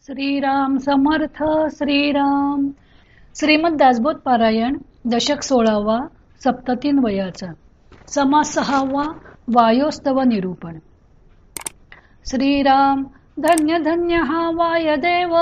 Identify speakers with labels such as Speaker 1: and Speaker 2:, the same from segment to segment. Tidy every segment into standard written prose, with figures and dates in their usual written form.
Speaker 1: श्रीराम समर्थ श्रीराम. श्रीमद दासबोध पारायण दशक 16वा सप्ततीन वयाचा समास 6वा वायोस्तव निरूपण. श्रीराम धन्य धन्य हा वाय देव,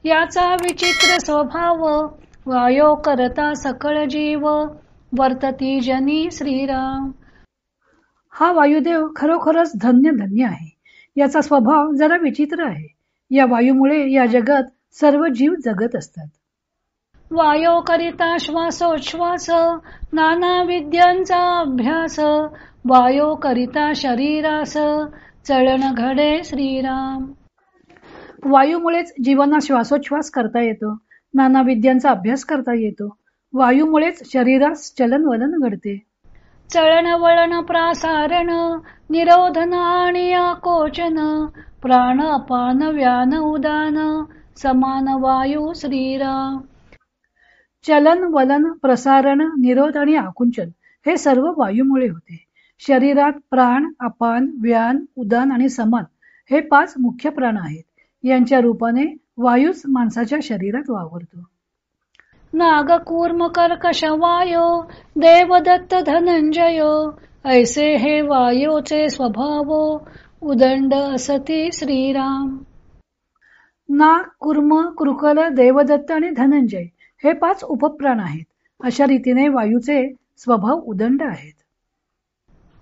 Speaker 1: याचा विचित्र स्वभाव. वायो करता सकळ जीव, वर्तती जनी श्रीराम. हा वायुदेव खरोखरच धन्य धन्य आहे. याचा स्वभाव जरा विचित्र आहे. या वायूमुळे या जगात सर्व जीव जगत असतात. वायो करिता श्वासोच्छ्वास, नाना विद्यांचा अभ्यास. वायो करिता शरीरास, चलन घडे श्रीराम. वायूमुळेच जीवांना श्वासोच्छ्वास करता येतो, नाना विद्यांचा अभ्यास करता येतो. वायूमुळेच शरीरास चलनवलन घडते. चळण वळण प्रासारण, निरोधन आणि आकोचन. प्राण अपान व्यान उदान, समान वायू श्रीराम. चलन वलन प्रसारण निरोध आणि आकुंचन हे सर्व वायूमुळे होते. शरीरात प्राण अपान व्यान उदान आणि समान हे 5 मुख्य प्राण आहेत. यांच्या रूपाने वायूच माणसाच्या शरीरात वावरतो. नाग कूर्म कर्कश वायो, देवदत्त धनंजयो. ऐसे हे वायोचे स्वभाव, उदंड असती श्रीराम. नाग कुर्म कृकल देवदत्त आणि धनंजय हे 5 उपप्राण आहेत. अशा रीतीने वायूचे स्वभाव उदंड आहेत.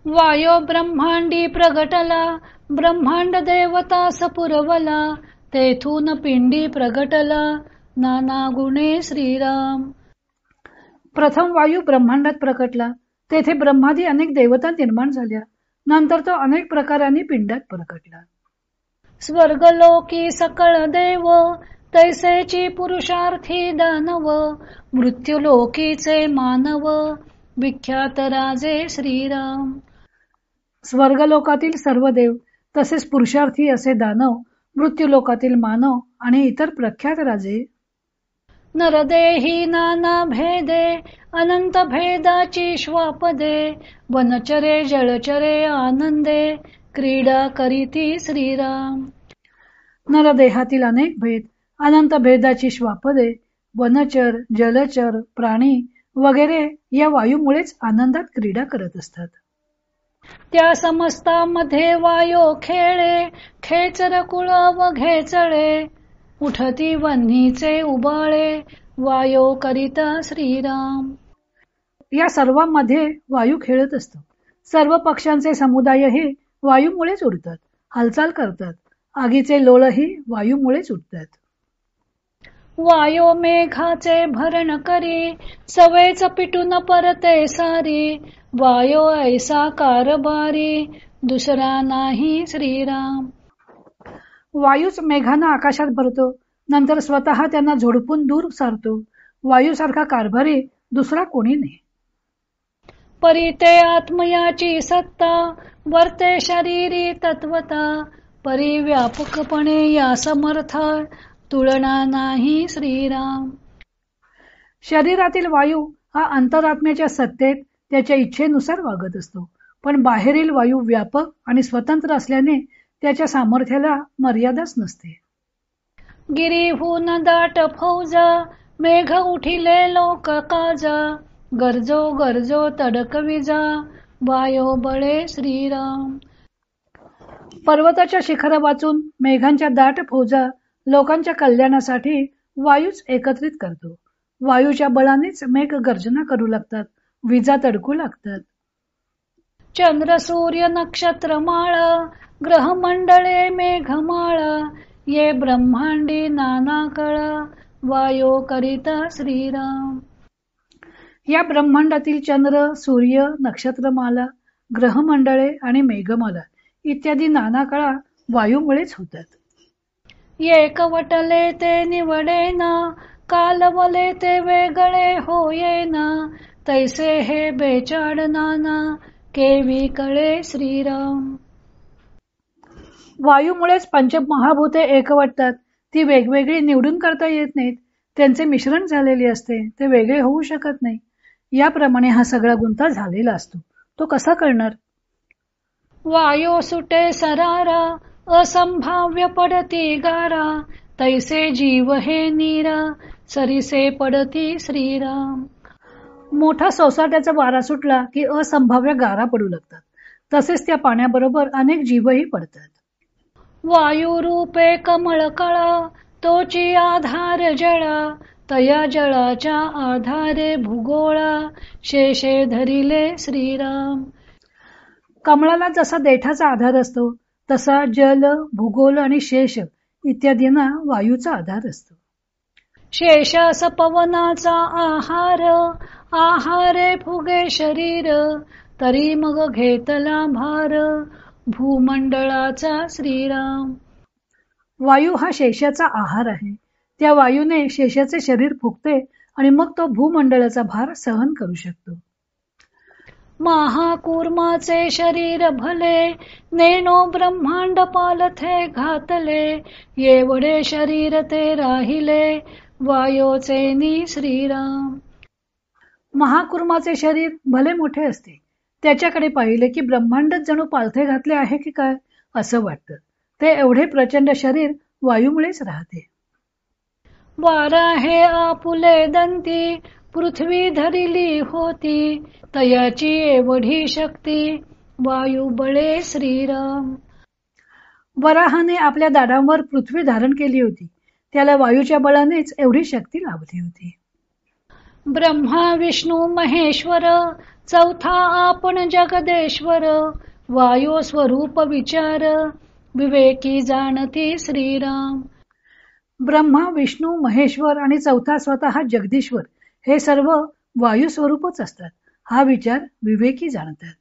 Speaker 1: वायो ब्रह्मांडी प्रगटला, ब्रह्मांड देवतास पुरवला. तेथून पिंडी प्रगटला, नाना गुणे श्रीराम. प्रथम वायू ब्रह्मांडात प्रकटला. तेथे ब्रह्मादी अनेक देवता निर्माण झाल्या. नंतर तो अनेक प्रकारांनी पिंडात प्रकटला. स्वर्गलोकी सकळ देव, तैसेची पुरुषार्थी दानव. मृत्यूलोकीचे मानव, विख्यात राजे श्रीराम. स्वर्गलोकातील सर्व देव, तसेच पुरुषार्थी असे दानव, मृत्यूलोकातील मानव आणि इतर प्रख्यात राजे. नरदेही नाना भेदे, अनंत भेदाची श्वापदे. वनचरे जलचरे आनंदे, क्रीडा करीती श्रीराम. नरदेहातील अनेक भेद, अनंत भेदाची श्वापदे, वनचर जलचर प्राणी वगैरे या वायूमुळेच आनंदात क्रीडा करत असतात. त्या समस्तामध्ये वायो खेळे, खेचर कुळ व घेचळे. उठती वन्हीचे उबाळे, वायो करिता श्रीराम. या सर्वांमध्ये वायू खेळत असतो. सर्व पक्ष्यांचे समुदाय हे वायूमुळेच उडतात, हालचाल करतात. आगीचे लोळही वायूमुळेच उडतात. वायो मेघाचे भरण करी, सवेच पिटून परते सारी. वायो ऐसा कारभारी, दुसरा नाही श्रीराम. वायूच मेघांना आकाशात भरतो, नंतर स्वतः त्यांना झोडपून दूर सारतो. वायूसारखा कारभारी दुसरा कोणी नाही. परी ते आत्मयाची सत्ता, वर्ते शरीरी तत्वता. परी व्यापकपणे या समर्था, तुलना नाही श्रीराम. शरीरातील वायू हा अंतरात्म्याच्या सत्तेत त्याच्या इच्छेनुसार वागत असतो. पण बाहेरील वायू व्यापक आणि स्वतंत्र असल्याने त्याच्या सामर्थ्याला मर्यादाच नसते. गिरीहून दाट फौजा, मेघ उठिले लोक काजा. गरजो गरजो तडक विजा, वायो बळे श्रीराम. पर्वताच्या शिखरा वाचून मेघांच्या दाट फौजा लोकांच्या कल्याणासाठी वायूच एकत्रित करतो. वायूच्या बळानेच मेघ गर्जना करू लागतात, विजा तडकू लागतात. चंद्र सूर्य नक्षत्र माळा, ग्रहमंडळे मेघमाळा. ये ब्रह्मांडी नाना कळा, वायो करिता श्रीराम. या ब्रह्मांडातील चंद्र सूर्य नक्षत्रमाला ग्रहमंडळे आणि मेघमाला इत्यादी नाना कळा वायूमुळेच होतात. एकवटले ते निवडेना, कालवले ते वेगळे होयेना. तैसे हे बेचाड नाना, केवी कळे श्रीराम. वायूमुळेच पंचमहाभूते एकवटतात. ती वेगवेगळी निवडून करता येत नाहीत. त्यांचे मिश्रण झालेले असते, ते वेगळे होऊ शकत नाही. याप्रमाणे हा सगळा गुंता झालेला असतो. तो कसा करणार? वायो सुटे सरारा, असंभाव्य पडती गारा. तैसे जीव हे नीरा सरीसे पडती श्रीराम. मोठा सोसाट्याचा वारा सुटला की असंभाव्य गारा पडू लागतात. तसेच त्या पाण्याबरोबर अनेक जीवही पडतात. वायू रूपे कमळ कळा तोची आधार जळा तया जळाच्या आधारे भूगोळा शेषे धरिले श्रीराम. कमळाला जसा देठाचा आधार असतो तसा जल, भूगोल आणि शेष इत्यादींना वायूचा आधार असतो. शेषास पवनाचा आहार आहारे फुगे शरीर तरी मग घेतला भार भूमंडळाचा श्रीराम. वायू हा शेषाचा आहार आहे. त्या वायूने शेषाचे शरीर फुगते आणि मग तो भूमंडळाचा भार सहन करू शकतो. महाकूर्माचे शरीर भले नेणो ब्रह्मांड पालथे घातले येवढे शरीर ते राहिले वायोचे नी श्रीराम. महाकूर्माचे शरीर भले मोठे असते. त्याच्याकडे पाहिले की ब्रह्मांडच जणू पालथे घातले आहे की काय असं वाटतं. ते एवढे प्रचंड शरीर वायूमुळेच राहते. वारा हे आपुले दंती पृथ्वी धरिली होती तयाची एवढी शक्ती वायू बळे श्रीराम. वराहाने आपल्या दाढांवर पृथ्वी धारण केली होती. त्याला वायूच्या बळानेच एवढी शक्ती लाभली होती. ब्रह्मा विष्णू महेश्वर चौथा आपण जगदेश्वर वायू स्वरूप विचार विवेकी जाणती श्रीराम. ब्रह्मा विष्णू महेश्वर आणि चौथा स्वतः जगदीश्वर हे सर्व वायू स्वरूपच असतात. हा विचार विवेकी जाणतात.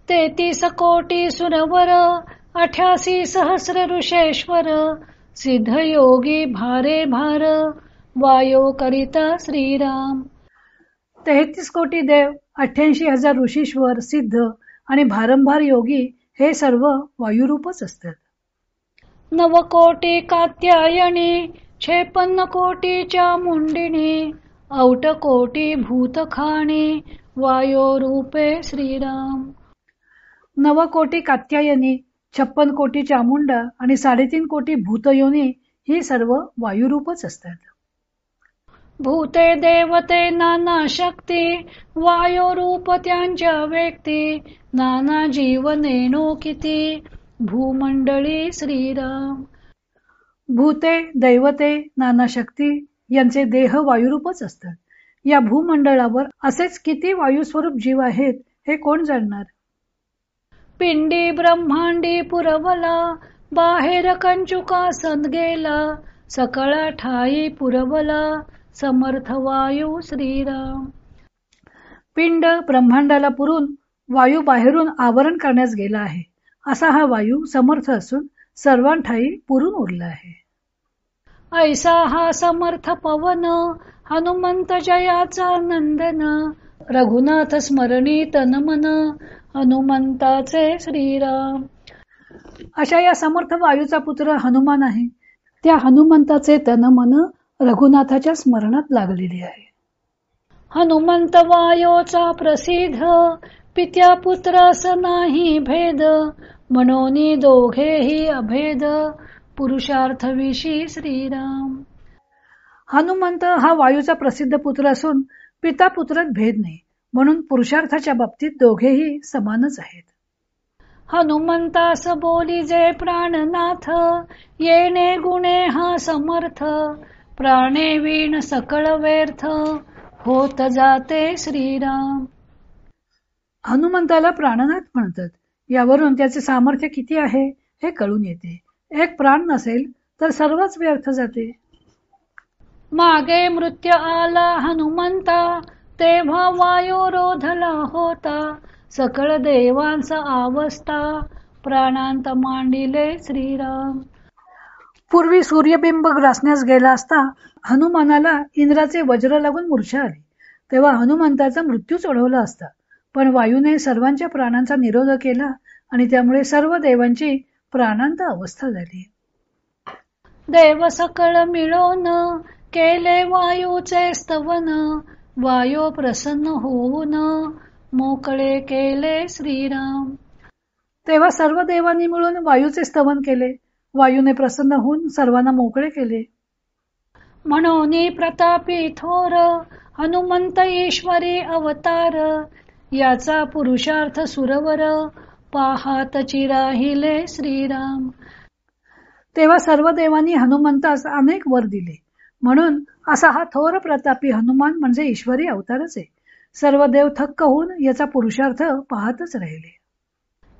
Speaker 1: 33 कोटी सुरवर 88 सहस्र ऋषेश्वर सिद्ध योगी भारे भार वायो करिता श्रीराम. 33 कोटी देव 88,000 ऋषीश्वर सिद्ध आणि भारंभार योगी हे सर्व वायुरूपच असतात. 9 कोटी कात्यायनी 56 कोटीच्या मुंडिनी 8 कोटी भूतखाणी वायो रूपे श्रीराम. 9 कोटी कात्यायनी 56 कोटी चामुंडा आणि 3.5 कोटी भूतयोनी ही सर्व वायुरूपच असतात. भूते देवते नाना शक्ती वायो रूप त्यांच्या व्यक्ती नाना जीवनेनो किती भूमंडळी श्रीराम. भूते दैवते नाना शक्ती यांचे देह वायुरूपच असतात. या भूमंडळावर असेच किती वायुस्वरूप जीव आहेत हे कोण जाणणार. पिंडी ब्रह्मांडी पुरवला बाहेर कंचुकासन गेला सकळा ठाई पुरवला समर्थ वायू श्रीराम. पिंड ब्रह्मांडाला पुरून वायू बाहेरून आवरण करण्यास गेला आहे. असा हा वायू समर्थ असून सर्वांठाई पुरून उरला आहे. ऐसा हा समर्थ पवन हनुमंत जयाचा नंदन रघुनाथ स्मरणी तन मन हनुमंताचे श्रीराम. अशा या समर्थ वायूचा पुत्र हनुमान आहे. त्या हनुमंताचे तन मन रघुनाथाच्या स्मरणात लागलेली आहे. हनुमंत वायोचा प्रसिद्ध पित्या पुत्रास नाही भेद मनोनी दोघेही अभेद पुरुषार्थ विशी श्रीराम. हनुमंत हा वायूचा प्रसिद्ध पुत्र असून पिता पुत्रात भेद नाही म्हणून पुरुषार्थाच्या बाबतीत दोघेही समानच आहेत. हनुमंतास बोली जे प्राणनाथ येणे गुणे हा समर्थ प्राणे वीण सकळ व्यर्थ होत जाते श्रीराम. हनुमंताला प्राणनाथ म्हणतात. यावरून त्याचे सामर्थ्य किती आहे हे कळून येते. एक प्राण नसेल तर सर्वच व्यर्थ जाते. मागे मृत्यू आला हनुमंता तेव्हा वायू रोधला होता सकळ देवांचा अवस्था प्राणांत मांडिले श्रीराम. पूर्वी सूर्यबिंब ग्रासण्यास गेला असता हनुमानाला इंद्राचे वज्र लागून मूर्छा आली. तेव्हा हनुमंताचा मृत्यूच ओढवला असता. पण वायूने सर्वांच्या प्राणांचा निरोध केला आणि त्यामुळे सर्व देवांची प्राणांत अवस्था झाली. देव सकळ मिळून केले वायूचे स्तवन वायू प्रसन्न होऊन मोकळे केले श्रीराम. तेव्हा सर्व देवांनी मिळून वायूचे स्तवन केले. वायूने प्रसन्न होऊन सर्वांना मोकळे केले. म्हणून प्रतापी थोर हनुमंत ईश्वरी अवतार, याचा पुरुषार्थ सुरवर पाहातची राहिले श्रीराम. तेव्हा सर्व देवांनी हनुमंतास अनेक वर दिले. म्हणून असा हा थोर प्रतापी हनुमान म्हणजे ईश्वरी अवतारच आहे. सर्व देव थक्क होऊन याचा पुरुषार्थ पाहतच राहिले.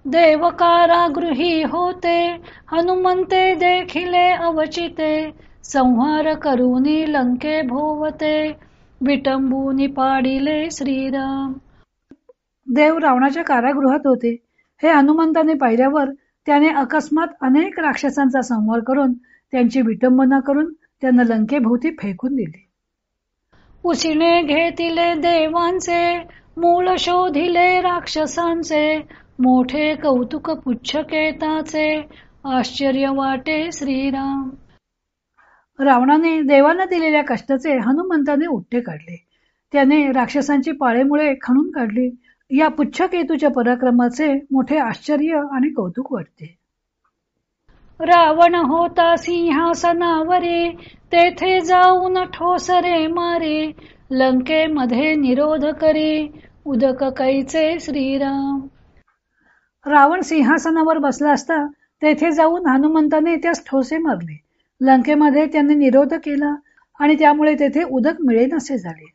Speaker 1: देव कारागृही होते हनुमंते देखिले अवचिते, संहार करूनी लंके भोवते विटंबूनी पाडिले श्रीराम. देव रावणाच्या कारागृहात होते. हे हनुमंताने पाहिल्यावर त्याने अकस्मात अनेक राक्षसांचा संहार करून त्यांची विटंबना करून त्यांना लंकेभोवती फेकून दिले. उसिने घेतिले देवांचे मूळ शोधिले राक्षसांचे, मोठे कौतुक पुच्छकेताचे आश्चर्य वाटे श्रीराम. रावणाने देवांना दिलेल्या कष्टाचे हनुमंताने उट्टे काढले. त्याने राक्षसांची पाळेमुळे खणून काढली. या पुच्छकेतूच्या पराक्रमाचे मोठे आश्चर्य आणि कौतुक वाटते. रावण होता सिंहासनावरी, तेथे जाऊन ठोसरे मारी, लंकेमध्ये निरोध करी उदक कैचे श्रीराम. रावण सिंहासनावर बसला असता तेथे जाऊन हनुमंताने त्यास ठोसे मारले. लंकेमध्ये त्यांनी निरोध केला आणि त्यामुळे तेथे उदक मिळेनासे झाले.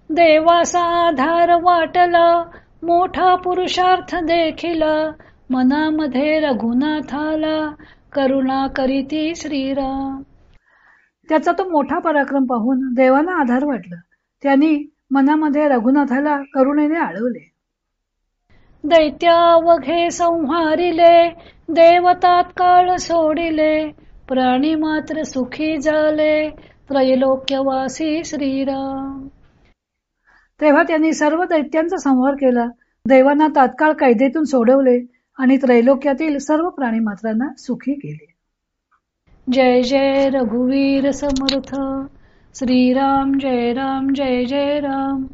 Speaker 1: देवाचा आधार वाटला मोठा पुरुषार्थ देखील, मनामध्ये रघुनाथाला करुणा करीती श्रीराम. त्याचा तो मोठा पराक्रम पाहून देवांना आधार वाटला. त्यांनी मनामध्ये रघुनाथाला करुणेने आळवले. दैत्यावघे संहारिले देव तात्काळ सोडिले, प्राणी मात्र सुखी झाले त्रैलोक्यवासी श्रीराम. तेव्हा त्यांनी सर्व दैत्यांचा संहार केला. देवांना तात्काळ कैदेतून सोडवले आणि त्रैलोक्यातील सर्व प्राणी मात्रांना सुखी केले. जय जय रघुवीर समर्थ. श्रीराम जय राम जय जय राम.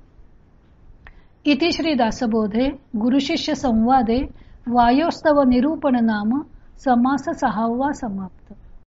Speaker 1: इति श्री दासबोधे गुरुशिष्य संवादे वायोस्तव निरूपण नाम समास 6वा समाप्त.